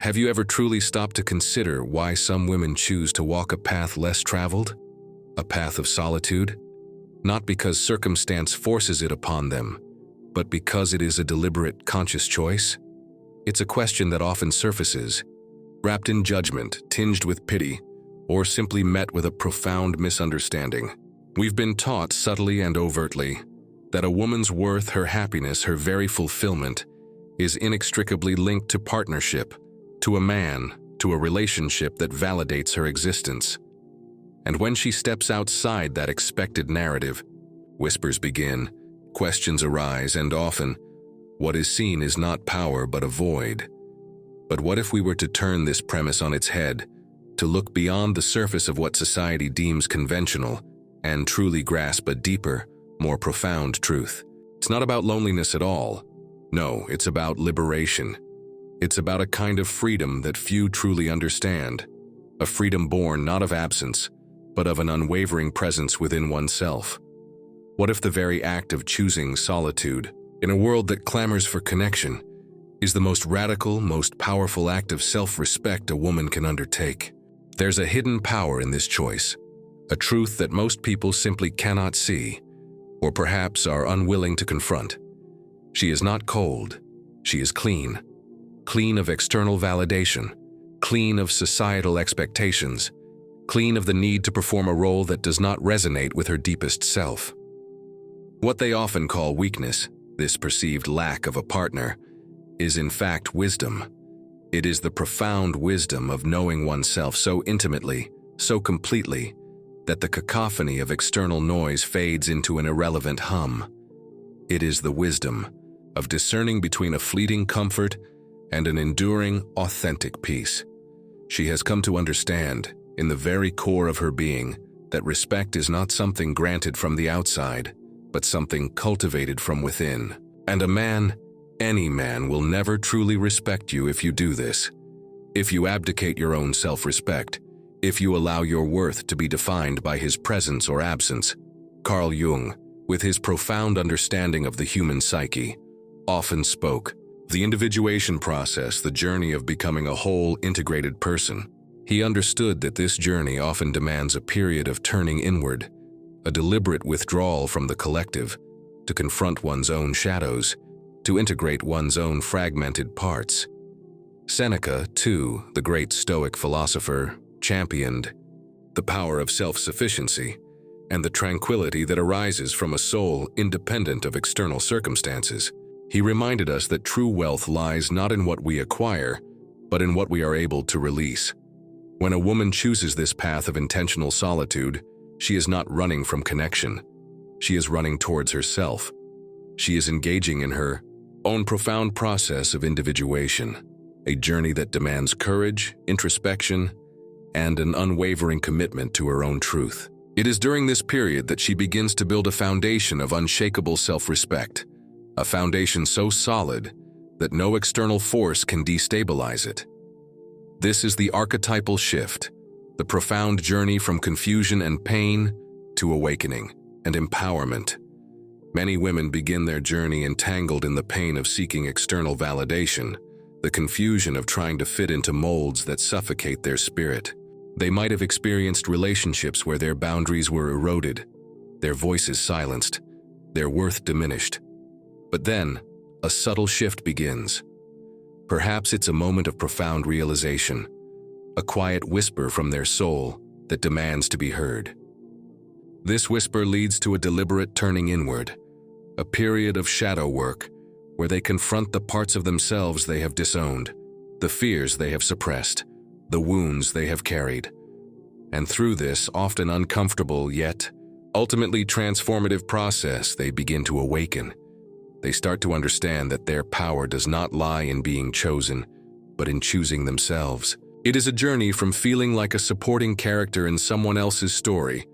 Have you ever truly stopped to consider why some women choose to walk a path less traveled? A path of solitude? Not because circumstance forces it upon them, but because it is a deliberate, conscious choice? It's a question that often surfaces, wrapped in judgment, tinged with pity, or simply met with a profound misunderstanding. We've been taught subtly and overtly that a woman's worth, her happiness, her very fulfillment is inextricably linked to partnership, to a man, to a relationship that validates her existence. And when she steps outside that expected narrative, whispers begin, questions arise, and often, what is seen is not power but a void. But what if we were to turn this premise on its head, to look beyond the surface of what society deems conventional, and truly grasp a deeper, more profound truth? It's not about loneliness at all. No, it's about liberation. It's about a kind of freedom that few truly understand, a freedom born not of absence, but of an unwavering presence within oneself. What if the very act of choosing solitude, in a world that clamors for connection, is the most radical, most powerful act of self-respect a woman can undertake? There's a hidden power in this choice, a truth that most people simply cannot see, or perhaps are unwilling to confront. She is not cold, she is clean. Clean of external validation, clean of societal expectations, clean of the need to perform a role that does not resonate with her deepest self. What they often call weakness, this perceived lack of a partner, is in fact wisdom. It is the profound wisdom of knowing oneself so intimately, so completely, that the cacophony of external noise fades into an irrelevant hum. It is the wisdom of discerning between a fleeting comfort and an enduring, authentic peace. She has come to understand, in the very core of her being, that respect is not something granted from the outside, but something cultivated from within. And a man, any man, will never truly respect you if you do this. If you abdicate your own self-respect, if you allow your worth to be defined by his presence or absence. Carl Jung, with his profound understanding of the human psyche, often spoke the individuation process, the journey of becoming a whole, integrated person. He understood that this journey often demands a period of turning inward, a deliberate withdrawal from the collective, to confront one's own shadows, to integrate one's own fragmented parts. Seneca, too, the great Stoic philosopher, championed the power of self-sufficiency and the tranquility that arises from a soul independent of external circumstances. He reminded us that true wealth lies not in what we acquire, but in what we are able to release. When a woman chooses this path of intentional solitude, she is not running from connection. She is running towards herself. She is engaging in her own profound process of individuation, a journey that demands courage, introspection, and an unwavering commitment to her own truth. It is during this period that she begins to build a foundation of unshakable self-respect, a foundation so solid that no external force can destabilize it. This is the archetypal shift, the profound journey from confusion and pain to awakening and empowerment. Many women begin their journey entangled in the pain of seeking external validation, the confusion of trying to fit into molds that suffocate their spirit. They might have experienced relationships where their boundaries were eroded, their voices silenced, their worth diminished. But then, a subtle shift begins. Perhaps it's a moment of profound realization, a quiet whisper from their soul that demands to be heard. This whisper leads to a deliberate turning inward, a period of shadow work where they confront the parts of themselves they have disowned, the fears they have suppressed, the wounds they have carried. And through this often uncomfortable yet ultimately transformative process, they begin to awaken. They start to understand that their power does not lie in being chosen, but in choosing themselves. It is a journey from feeling like a supporting character in someone else's story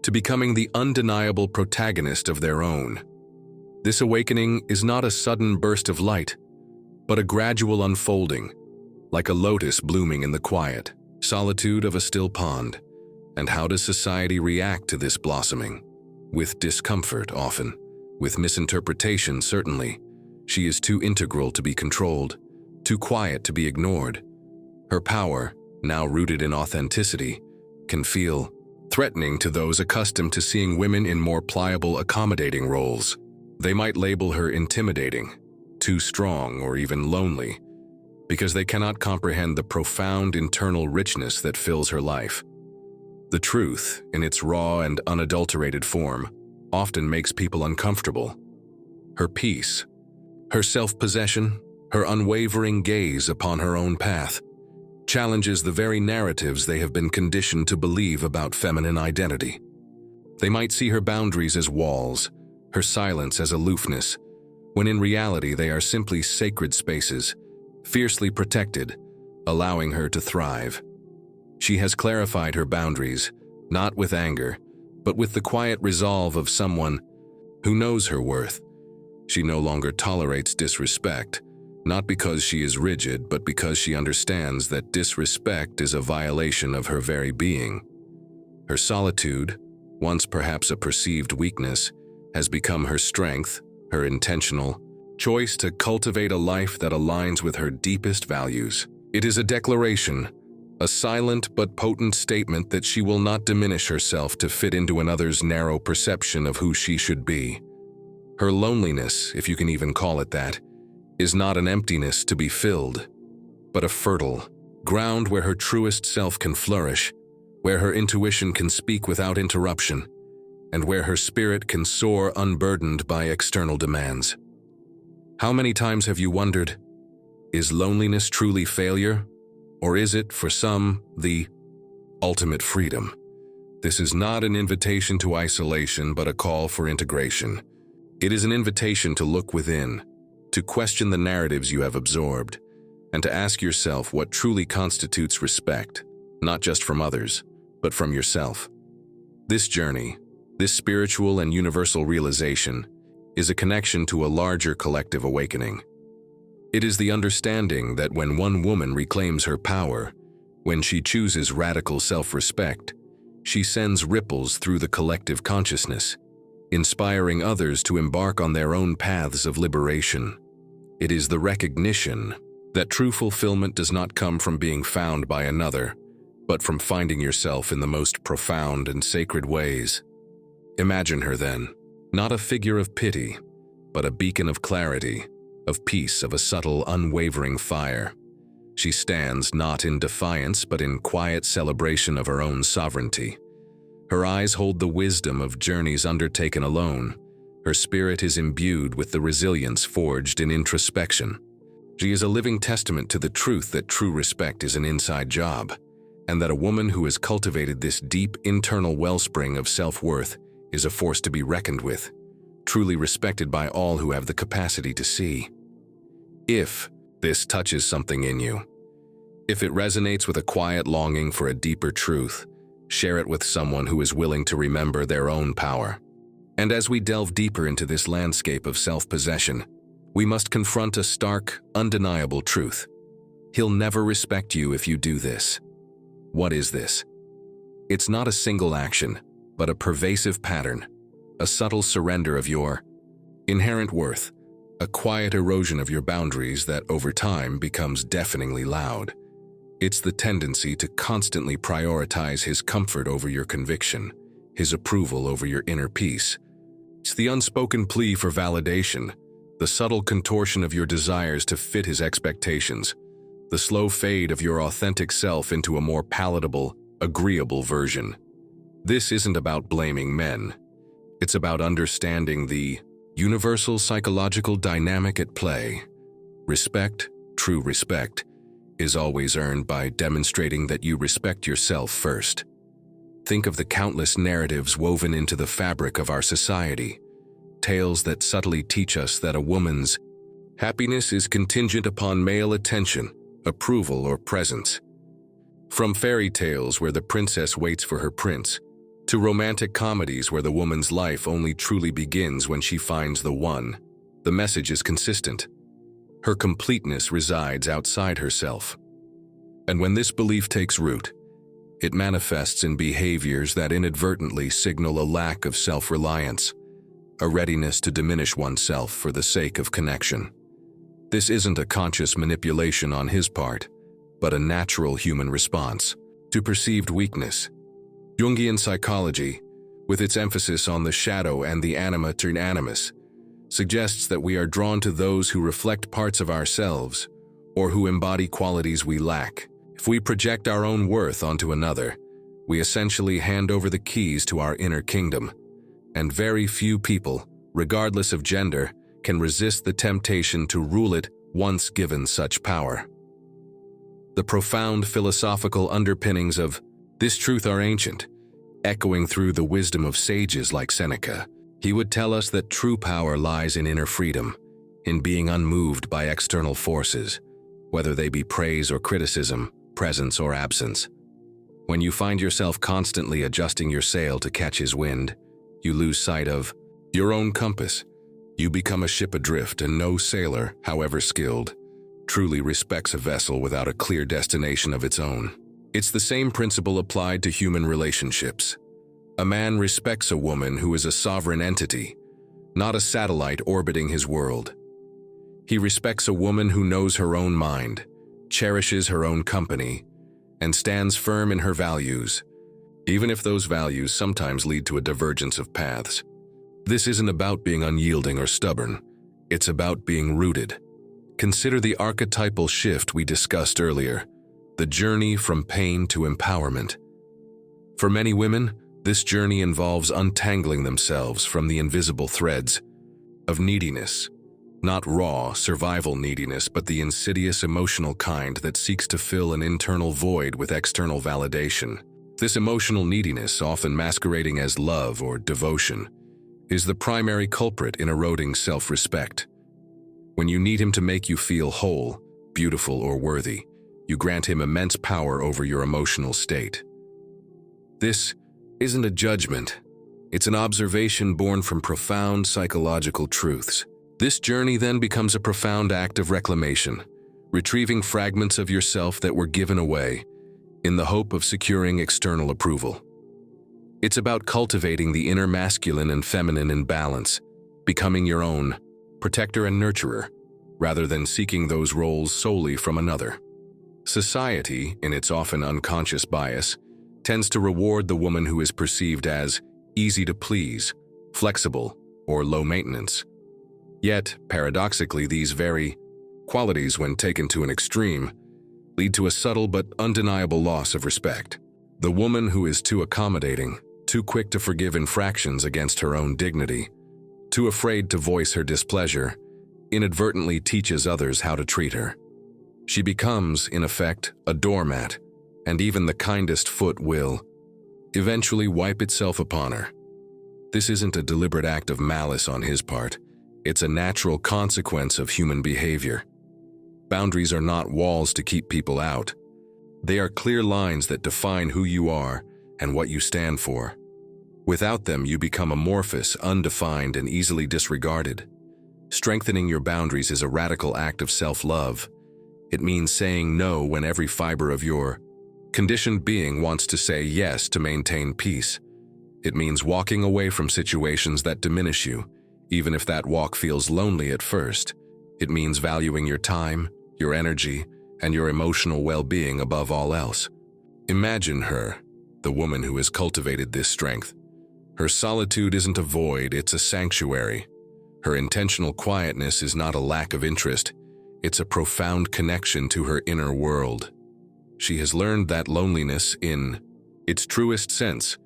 to becoming the undeniable protagonist of their own. This awakening is not a sudden burst of light, but a gradual unfolding, like a lotus blooming in the quiet solitude of a still pond. And how does society react to this blossoming? With discomfort, often. With misinterpretation, certainly. She is too integral to be controlled, too quiet to be ignored, Her power, now rooted in authenticity, can feel threatening to those accustomed to seeing women in more pliable, accommodating roles. They might label her intimidating, too strong, or even lonely, because they cannot comprehend the profound internal richness that fills her life. The truth, in its raw and unadulterated form, often makes people uncomfortable. Her peace, her self-possession, her unwavering gaze upon her own path, challenges the very narratives they have been conditioned to believe about feminine identity. They might see her boundaries as walls, her silence as aloofness, when in reality they are simply sacred spaces, fiercely protected, allowing her to thrive. She has clarified her boundaries, not with anger, but with the quiet resolve of someone who knows her worth. She no longer tolerates disrespect, not because she is rigid, but because she understands that disrespect is a violation of her very being. Her solitude, once perhaps a perceived weakness, has become her strength, her intentional choice to cultivate a life that aligns with her deepest values. It is a declaration, a silent but potent statement that she will not diminish herself to fit into another's narrow perception of who she should be. Her loneliness, if you can even call it that, is not an emptiness to be filled, but a fertile ground where her truest self can flourish, where her intuition can speak without interruption, and where her spirit can soar unburdened by external demands. How many times have you wondered, is loneliness truly failure? Or is it, for some, the ultimate freedom? This is not an invitation to isolation, but a call for integration. It is an invitation to look within, to question the narratives you have absorbed, and to ask yourself what truly constitutes respect, not just from others, but from yourself. This journey, this spiritual and universal realization, is a connection to a larger collective awakening. It is the understanding that when one woman reclaims her power, when she chooses radical self-respect, she sends ripples through the collective consciousness, inspiring others to embark on their own paths of liberation. It is the recognition that true fulfillment does not come from being found by another, but from finding yourself in the most profound and sacred ways. Imagine her then, not a figure of pity, but a beacon of clarity, of peace, of a subtle, unwavering fire. She stands not in defiance, but in quiet celebration of her own sovereignty. Her eyes hold the wisdom of journeys undertaken alone. Her spirit is imbued with the resilience forged in introspection. She is a living testament to the truth that true respect is an inside job, and that a woman who has cultivated this deep internal wellspring of self-worth is a force to be reckoned with, truly respected by all who have the capacity to see. If this touches something in you, if it resonates with a quiet longing for a deeper truth, share it with someone who is willing to remember their own power. And as we delve deeper into this landscape of self-possession, we must confront a stark, undeniable truth. He'll never respect you if you do this. What is this? It's not a single action, but a pervasive pattern, a subtle surrender of your inherent worth, a quiet erosion of your boundaries that over time becomes deafeningly loud. It's the tendency to constantly prioritize his comfort over your conviction, his approval over your inner peace. It's the unspoken plea for validation, the subtle contortion of your desires to fit his expectations, the slow fade of your authentic self into a more palatable, agreeable version. This isn't about blaming men. It's about understanding the universal psychological dynamic at play. Respect, true respect, is always earned by demonstrating that you respect yourself first. Think of the countless narratives woven into the fabric of our society, tales that subtly teach us that a woman's happiness is contingent upon male attention, approval, or presence. From fairy tales where the princess waits for her prince, to romantic comedies where the woman's life only truly begins when she finds the one, the message is consistent. Her completeness resides outside herself. And when this belief takes root, it manifests in behaviors that inadvertently signal a lack of self-reliance, a readiness to diminish oneself for the sake of connection. This isn't a conscious manipulation on his part, but a natural human response to perceived weakness. Jungian psychology, with its emphasis on the shadow and the anima to animus, suggests that we are drawn to those who reflect parts of ourselves or who embody qualities we lack. If we project our own worth onto another, we essentially hand over the keys to our inner kingdom, and very few people, regardless of gender, can resist the temptation to rule it once given such power. The profound philosophical underpinnings of this truth are ancient, echoing through the wisdom of sages like Seneca. He would tell us that true power lies in inner freedom, in being unmoved by external forces, whether they be praise or criticism, presence or absence. When you find yourself constantly adjusting your sail to catch his wind, you lose sight of your own compass. You become a ship adrift, and no sailor, however skilled, truly respects a vessel without a clear destination of its own. It's the same principle applied to human relationships. A man respects a woman who is a sovereign entity, not a satellite orbiting his world. He respects a woman who knows her own mind, cherishes her own company, and stands firm in her values, even if those values sometimes lead to a divergence of paths. This isn't about being unyielding or stubborn. It's about being rooted. Consider the archetypal shift we discussed earlier, the journey from pain to empowerment. For many women, this journey involves untangling themselves from the invisible threads of neediness, not raw, survival neediness, but the insidious emotional kind that seeks to fill an internal void with external validation. This emotional neediness, often masquerading as love or devotion, is the primary culprit in eroding self-respect. When you need him to make you feel whole, beautiful, or worthy, you grant him immense power over your emotional state. This isn't a judgment. It's an observation born from profound psychological truths. This journey then becomes a profound act of reclamation, retrieving fragments of yourself that were given away in the hope of securing external approval. It's about cultivating the inner masculine and feminine in balance, becoming your own protector and nurturer, rather than seeking those roles solely from another. Society, in its often unconscious bias, tends to reward the woman who is perceived as easy to please, flexible, or low maintenance. Yet, paradoxically, these very qualities, when taken to an extreme, lead to a subtle but undeniable loss of respect. The woman who is too accommodating, too quick to forgive infractions against her own dignity, too afraid to voice her displeasure, inadvertently teaches others how to treat her. She becomes, in effect, a doormat, and even the kindest foot will eventually wipe itself upon her. This isn't a deliberate act of malice on his part. It's a natural consequence of human behavior. Boundaries are not walls to keep people out. They are clear lines that define who you are and what you stand for. Without them, you become amorphous, undefined, and easily disregarded. Strengthening your boundaries is a radical act of self-love. It means saying no when every fiber of your conditioned being wants to say yes to maintain peace. It means walking away from situations that diminish you, even if that walk feels lonely at first. It means valuing your time, your energy, and your emotional well-being above all else. Imagine her, the woman who has cultivated this strength. Her solitude isn't a void, it's a sanctuary. Her intentional quietness is not a lack of interest, it's a profound connection to her inner world. She has learned that loneliness, in its truest sense,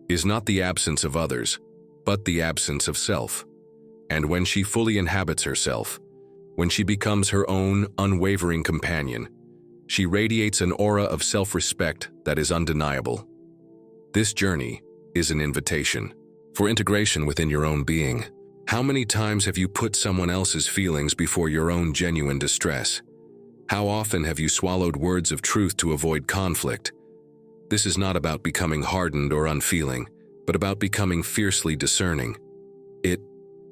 is not the absence of others, but the absence of self. And when she fully inhabits herself, when she becomes her own unwavering companion, she radiates an aura of self-respect that is undeniable. This journey is an invitation for integration within your own being. How many times have you put someone else's feelings before your own genuine distress? How often have you swallowed words of truth to avoid conflict? This is not about becoming hardened or unfeeling, but about becoming fiercely discerning. It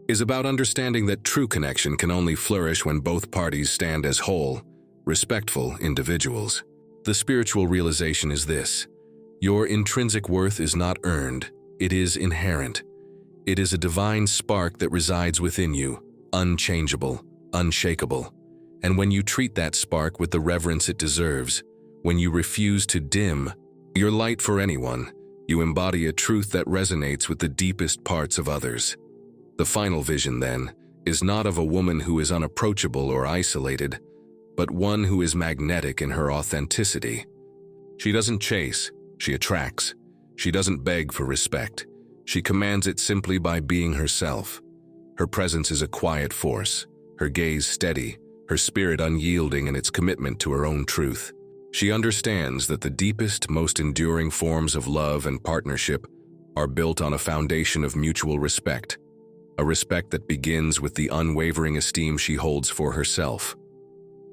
is about understanding that true connection can only flourish when both parties stand as whole, respectful individuals. The spiritual realization is this: your intrinsic worth is not earned, it is inherent. It is a divine spark that resides within you, unchangeable, unshakable. And when you treat that spark with the reverence it deserves, When you refuse to dim your light for anyone, you embody a truth that resonates with the deepest parts of others. The final vision, then, is not of a woman who is unapproachable or isolated, but one who is magnetic in her authenticity. She doesn't chase, she attracts. She doesn't beg for respect. She commands it simply by being herself. Her presence is a quiet force, her gaze steady, her spirit unyielding in its commitment to her own truth. She understands that the deepest, most enduring forms of love and partnership are built on a foundation of mutual respect, a respect that begins with the unwavering esteem she holds for herself.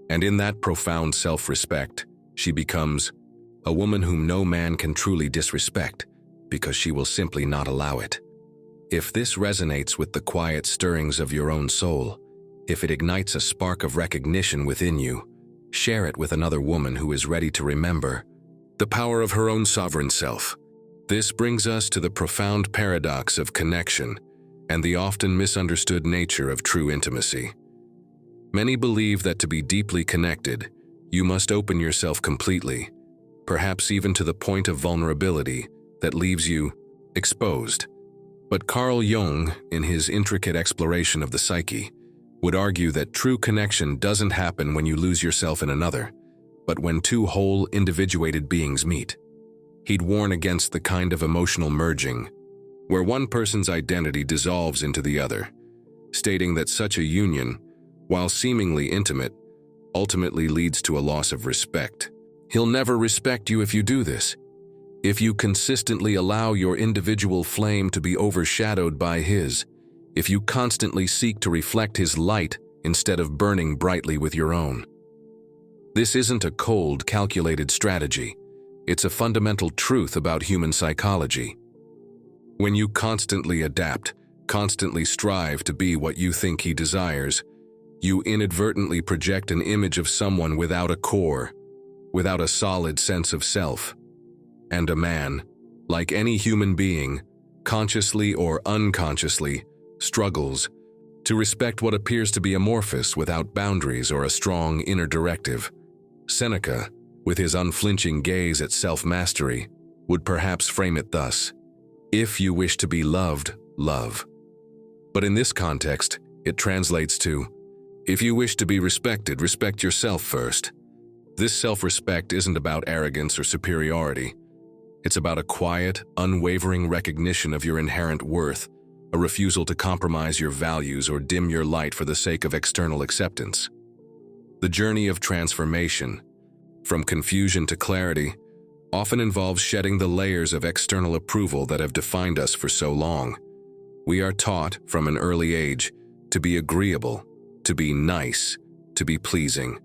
And in that profound self-respect, she becomes a woman whom no man can truly disrespect, because she will simply not allow it. If this resonates with the quiet stirrings of your own soul, if it ignites a spark of recognition within you, share it with another woman who is ready to remember the power of her own sovereign self. This brings us to the profound paradox of connection and the often misunderstood nature of true intimacy. Many believe that to be deeply connected, you must open yourself completely, perhaps even to the point of vulnerability that leaves you exposed. But Carl Jung, in his intricate exploration of the psyche, would argue that true connection doesn't happen when you lose yourself in another, but when two whole, individuated beings meet. He'd warn against the kind of emotional merging, where one person's identity dissolves into the other, stating that such a union, while seemingly intimate, ultimately leads to a loss of respect. He'll never respect you if you do this. If you consistently allow your individual flame to be overshadowed by his, if you constantly seek to reflect his light instead of burning brightly with your own. This isn't a cold, calculated strategy. It's a fundamental truth about human psychology. When you constantly adapt, constantly strive to be what you think he desires, you inadvertently project an image of someone without a core, without a solid sense of self. And a man, like any human being, consciously or unconsciously, struggles to respect what appears to be amorphous without boundaries or a strong inner directive. Seneca, with his unflinching gaze at self-mastery, would perhaps frame it thus: if you wish to be loved, love. But in this context, it translates to, if you wish to be respected, respect yourself first. This self-respect isn't about arrogance or superiority. It's about a quiet, unwavering recognition of your inherent worth, a refusal to compromise your values or dim your light for the sake of external acceptance. The journey of transformation, from confusion to clarity, often involves shedding the layers of external approval that have defined us for so long. We are taught, from an early age, to be agreeable, to be nice, to be pleasing.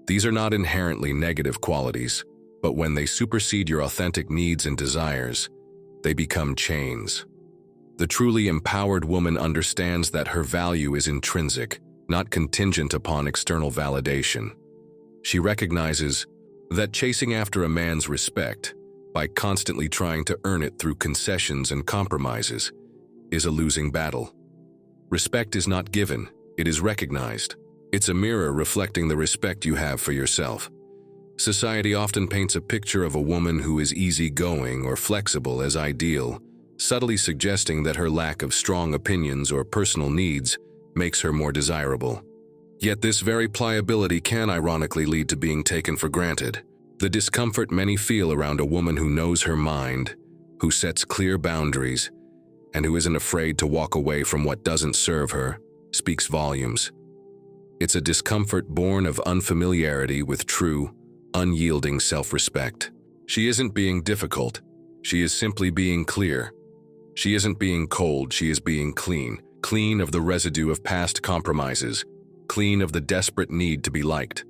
These are not inherently negative qualities, but when they supersede your authentic needs and desires, they become chains. The truly empowered woman understands that her value is intrinsic, not contingent upon external validation. She recognizes that chasing after a man's respect, by constantly trying to earn it through concessions and compromises, is a losing battle. Respect is not given, it is recognized. It's a mirror reflecting the respect you have for yourself. Society often paints a picture of a woman who is easygoing or flexible as ideal, subtly suggesting that her lack of strong opinions or personal needs makes her more desirable. Yet this very pliability can ironically lead to being taken for granted. The discomfort many feel around a woman who knows her mind, who sets clear boundaries, and who isn't afraid to walk away from what doesn't serve her, speaks volumes. It's a discomfort born of unfamiliarity with true, unyielding self-respect. She isn't being difficult, she is simply being clear. She isn't being cold, she is being clean, clean of the residue of past compromises, clean of the desperate need to be liked.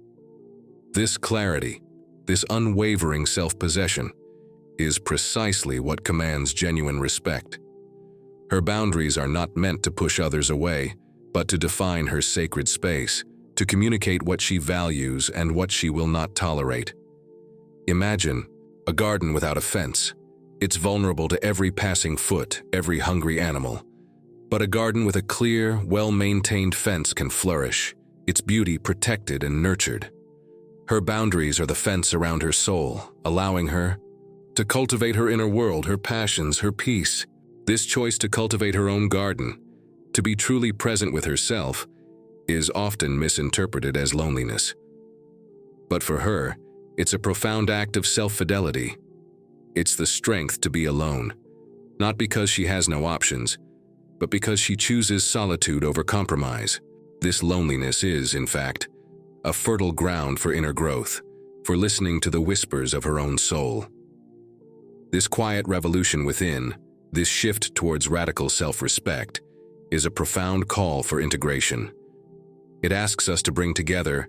This clarity, this unwavering self-possession, is precisely what commands genuine respect. Her boundaries are not meant to push others away, but to define her sacred space, to communicate what she values and what she will not tolerate. Imagine a garden without a fence. It's vulnerable to every passing foot, every hungry animal. But a garden with a clear, well-maintained fence can flourish, its beauty protected and nurtured. Her boundaries are the fence around her soul, allowing her to cultivate her inner world, her passions, her peace. This choice to cultivate her own garden, to be truly present with herself, is often misinterpreted as loneliness. But for her, it's a profound act of self-fidelity. It's the strength to be alone, not because she has no options, but because she chooses solitude over compromise. This loneliness is, in fact, a fertile ground for inner growth, for listening to the whispers of her own soul. This quiet revolution within, this shift towards radical self-respect, is a profound call for integration. It asks us to bring together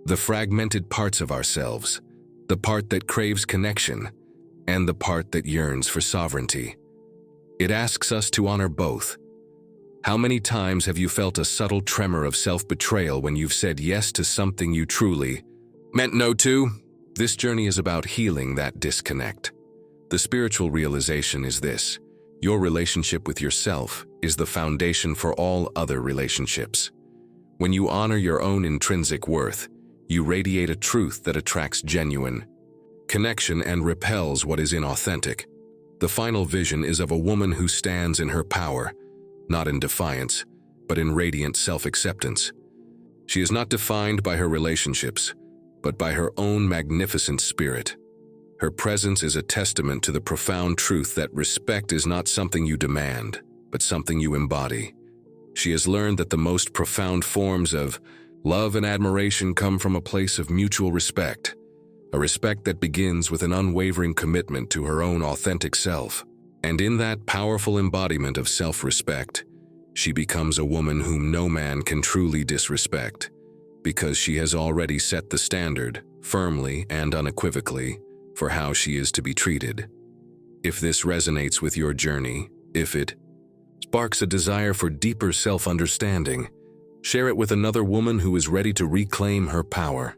the fragmented parts of ourselves, the part that craves connection, and the part that yearns for sovereignty. It asks us to honor both. How many times have you felt a subtle tremor of self-betrayal when you've said yes to something you truly meant no to? This journey is about healing that disconnect. The spiritual realization is this: your relationship with yourself is the foundation for all other relationships. When you honor your own intrinsic worth, you radiate a truth that attracts genuine connection and repels what is inauthentic. The final vision is of a woman who stands in her power, not in defiance, but in radiant self-acceptance. She is not defined by her relationships, but by her own magnificent spirit. Her presence is a testament to the profound truth that respect is not something you demand, but something you embody. She has learned that the most profound forms of love and admiration come from a place of mutual respect, a respect that begins with an unwavering commitment to her own authentic self. And in that powerful embodiment of self-respect, she becomes a woman whom no man can truly disrespect, because she has already set the standard, firmly and unequivocally, for how she is to be treated. If this resonates with your journey, if it sparks a desire for deeper self-understanding, share it with another woman who is ready to reclaim her power.